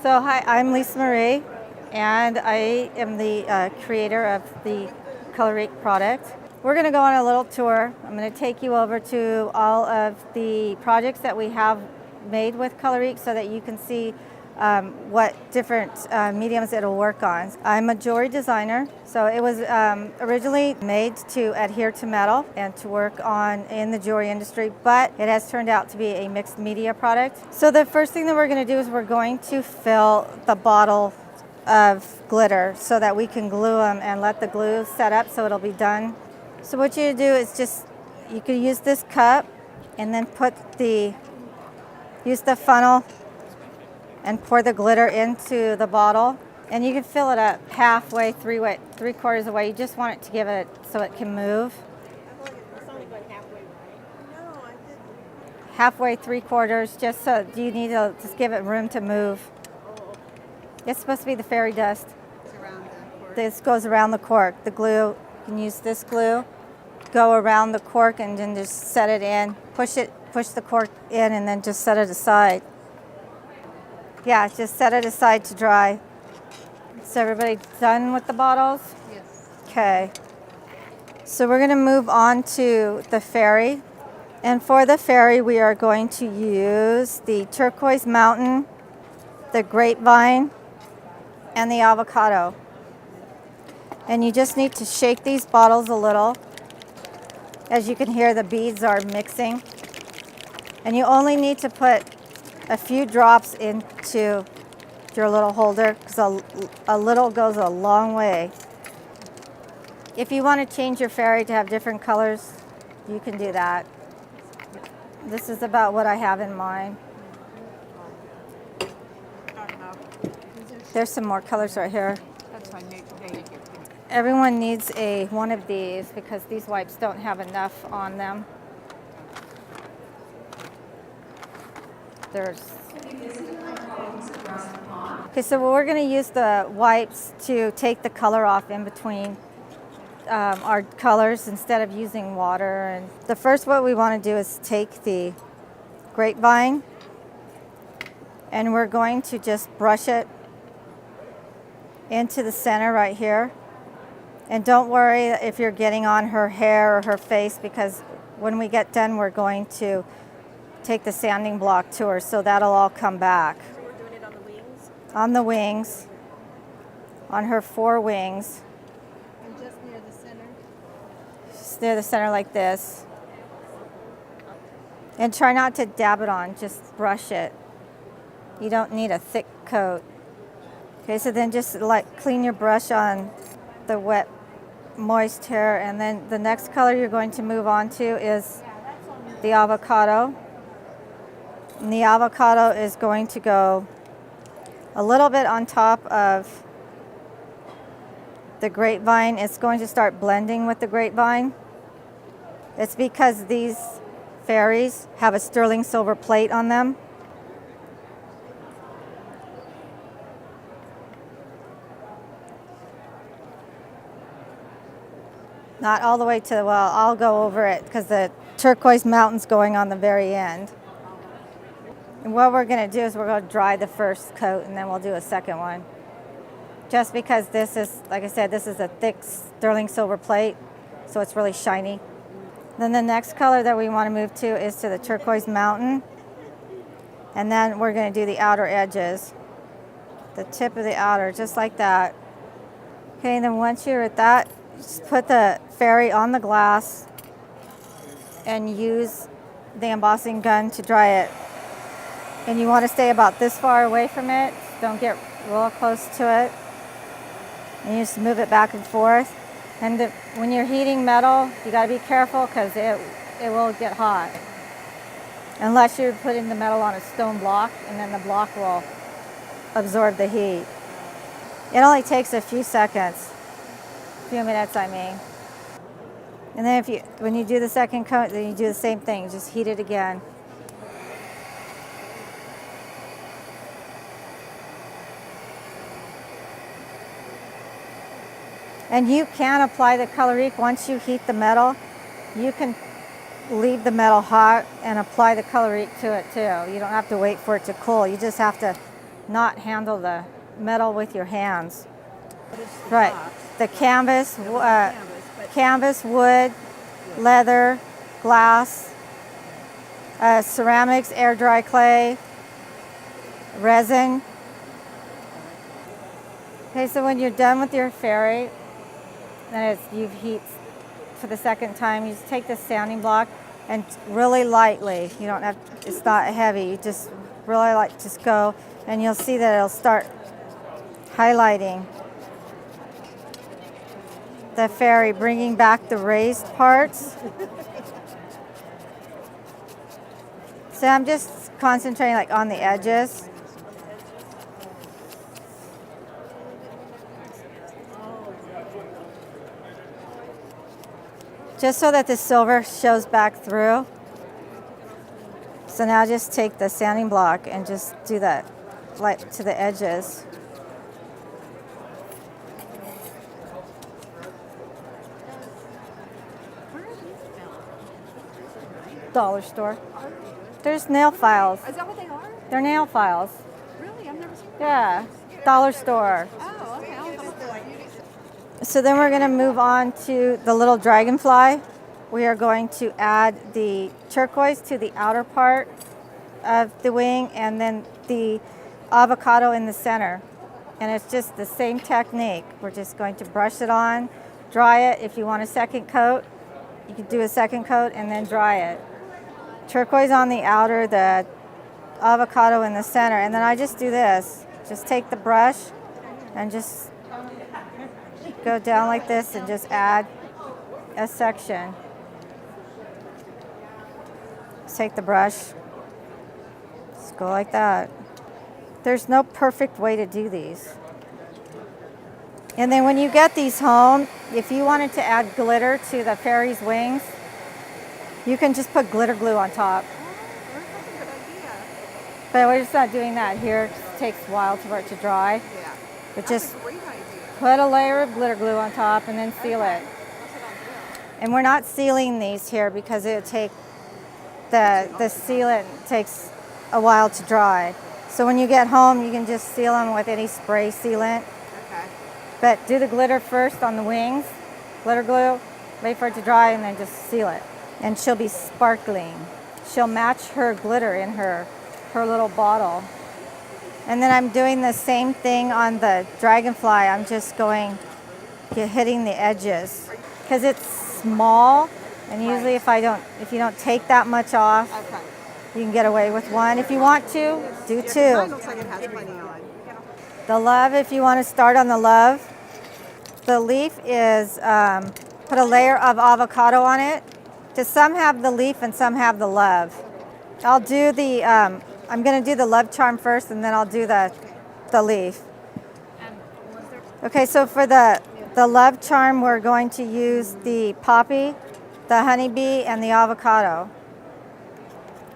So hi, I'm Lisa Marie, and I am the creator of the Colorique product. We're going to go on a little tour. I'm going to take you over to all of the projects that we have made with Colorique so that you can see what different mediums it'll work on. I'm a jewelry designer, so it was originally made to adhere to metal and to work on in the jewelry industry, but it has turned out to be a mixed media product. So the first thing that we're going to do is we're going to fill the bottle of glitter so that we can glue them and let the glue set up so it'll be done. So what you do is you can use this cup and then use the funnel and pour the glitter into the bottle, and you can fill it up halfway, three-quarters of the way. You just want it to give it so it can move. It's only going halfway, right? No, I didn't. Halfway, three-quarters, just so you need to just give it room to move. It's supposed to be the fairy dust. It's around the cork. This goes around the cork. The glue, you can use this glue, go around the cork and then just set it in. Push the cork in and then just set it aside. Yeah, just set it aside to dry. Is everybody done with the bottles? Yes. Okay. So we're going to move on to the fairy. And for the fairy, we are going to use the turquoise mountain, the grapevine, and the avocado. And you just need to shake these bottles a little. As you can hear, the beads are mixing. And you only need to put a few drops into your little holder because a little goes a long way. If you want to change your fairy to have different colors, you can do that. This is about what I have in mind. There's some more colors right here. That's fine. Everyone needs one of these because these wipes don't have enough on them. Okay, so we're going to use the wipes to take the color off in between our colors instead of using water. And the first what we want to do is take the grapevine and we're going to just brush it into the center right here. And don't worry if you're getting on her hair or her face because when we get done we're going to take the sanding block to her, so that'll all come back. So we're doing it on the wings? On the wings, on her four wings. And just near the center? Just near the center like this. And try not to dab it on, just brush it. You don't need a thick coat. Okay, so then just clean your brush on the wet, moist hair, and then the next color you're going to move on to is the avocado. And the avocado is going to go a little bit on top of the grapevine. It's going to start blending with the grapevine. It's because these fairies have a sterling silver plate on them. Not all the way to the well, I'll go over it because the turquoise mountain's going on the very end. And what we're going to do is we're going to dry the first coat and then we'll do a second one. Just because this is, like I said, this is a thick sterling silver plate, so it's really shiny. Then the next color that we want to move to is to the turquoise mountain. And then we're going to do the outer edges. The tip of the outer, just like that. Okay, and then once you're at that, just put the fairy on the glass and use the embossing gun to dry it. And you want to stay about this far away from it. Don't get real close to it. And you just move it back and forth. And when you're heating metal, you got to be careful because it will get hot. Unless you're putting the metal on a stone block, and then the block will absorb the heat. It only takes a few seconds. A few minutes, I mean. And then when you do the second coat, then you do the same thing. Just heat it again. And you can apply the Colorique once you heat the metal. You can leave the metal hot and apply the Colorique to it too. You don't have to wait for it to cool. You just have to not handle the metal with your hands. What is the Right. box? The canvas, Canvas, but canvas, wood, leather, glass, ceramics, air dry clay, resin. Okay, so when you're done with your fairy, then you've heat for the second time, you just take the sanding block and really lightly, you don't have, it's not heavy, you just really just go, and you'll see that it'll start highlighting the fairy, bringing back the raised parts. So I'm just concentrating like on the edges. Just so that the silver shows back through. So now just take the sanding block and just do that like to the edges. where are these found? Dollar store. There's nail files. Is that what they are? They're nail files. Really? I've never seen them. Yeah, dollar store. Oh, okay. I'll look for it. So then we're going to move on to the little dragonfly. We are going to add the turquoise to the outer part of the wing and then the avocado in the center. And it's just the same technique. We're just going to brush it on, dry it. If you want a second coat, you can do a second coat and then dry it. Turquoise on the outer, the avocado in the center. And then I just do this. Just take the brush and just go down like this and just add a section. Just take the brush, just go like that. There's no perfect way to do these. And then when you get these home, if you wanted to add glitter to the fairy's wings, you can just put glitter glue on top. Oh, that's a good idea. But we're just not doing that here. It takes a while for it to dry. Yeah. But That's just a great idea. put a layer of glitter glue on top and then seal it. That's what I'll do. And we're not sealing these here because it would take the sealant takes a while to dry. So when you get home, you can just seal them with any spray sealant. Okay. But do the glitter first on the wings, glitter glue, wait for it to dry, and then just seal it. And she'll be sparkling. She'll match her glitter in her little bottle. And then I'm doing the same thing on the dragonfly. I'm just hitting the edges because it's small. And usually if you don't take that much off, Okay. you can get away with one. If you want to, do Mine two. looks like it has plenty on. The love, if you want to start on the love, the leaf is, put a layer of avocado on it. Because some have the leaf and some have the love. I'll do the, I'm going to do the love charm first and then I'll do the leaf. Okay, so for the love charm, we're going to use the poppy, the honeybee, and the avocado.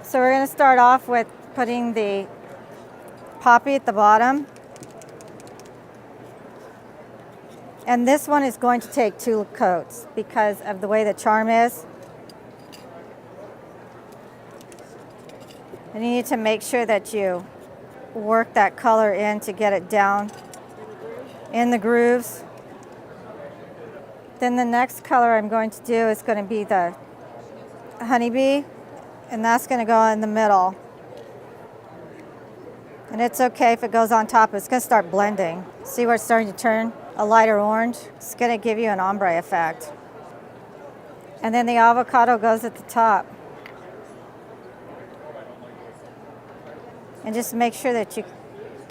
So we're going to start off with putting the poppy at the bottom. And this one is going to take 2 coats because of the way the charm is. And you need to make sure that you work that color in to get it down in the grooves. Then the next color I'm going to do is going to be the honeybee, and that's going to go in the middle. And it's okay if it goes on top, it's going to start blending. See where it's starting to turn a lighter orange? It's going to give you an ombre effect. And then the avocado goes at the top. And just make sure that you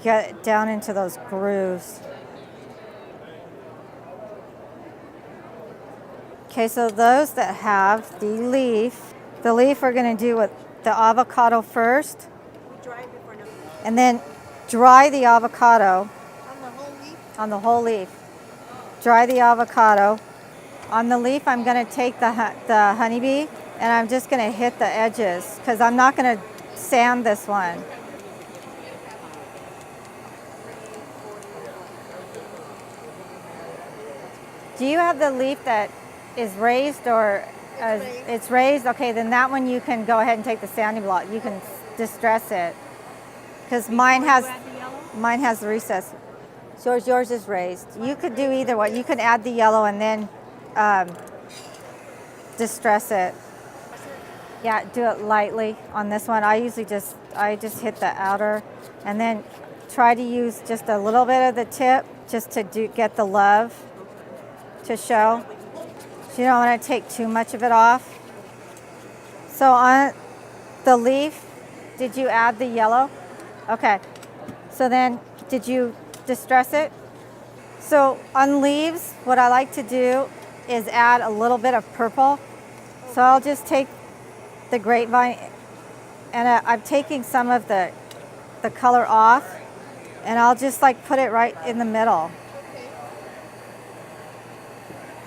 get it down into those grooves. Okay, so those that have the leaf we're going to do with the avocado first. We dry it before no. And then dry the avocado On the whole leaf? on the whole leaf. Dry the avocado. On the leaf, I'm going to take the honeybee and I'm just going to hit the edges because I'm not going to sand this one. Do you have the leaf that is raised or it's raised? Okay, then that one you can go ahead and take the sanding block. You can distress it because mine has. Add the yellow? Mine has the recess. Yours is raised. You could do either one. You can add the yellow and then distress it. Yeah, do it lightly on this one. I just hit the outer and then try to use just a little bit of the tip just to get the love to show. So you don't want to take too much of it off. So on the leaf, did you add the yellow? Okay. So then did you distress it? So on leaves, what I like to do is add a little bit of purple. So I'll just take the grapevine and I'm taking some of the color off and I'll just like put it right in the middle.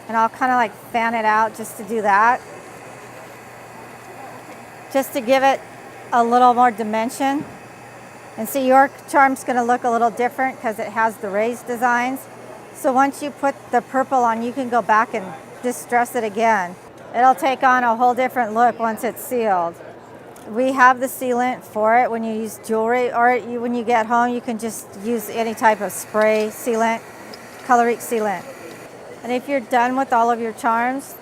And I'll kind of like fan it out just to do that. Just to give it a little more dimension. And see, your charm's gonna look a little different because it has the raised designs. So once you put the purple on, you can go back and distress it again. It'll take on a whole different look once it's sealed. We have the sealant for it when you use jewelry, or when you get home, you can just use any type of spray sealant, Colorique sealant. And if you're done with all of your charms,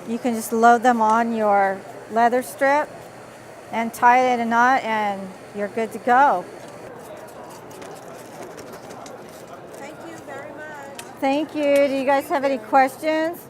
you can just load them on your leather strip and tie it in a knot and you're good to go. Thank you very much. Thank you. Do you guys have any questions?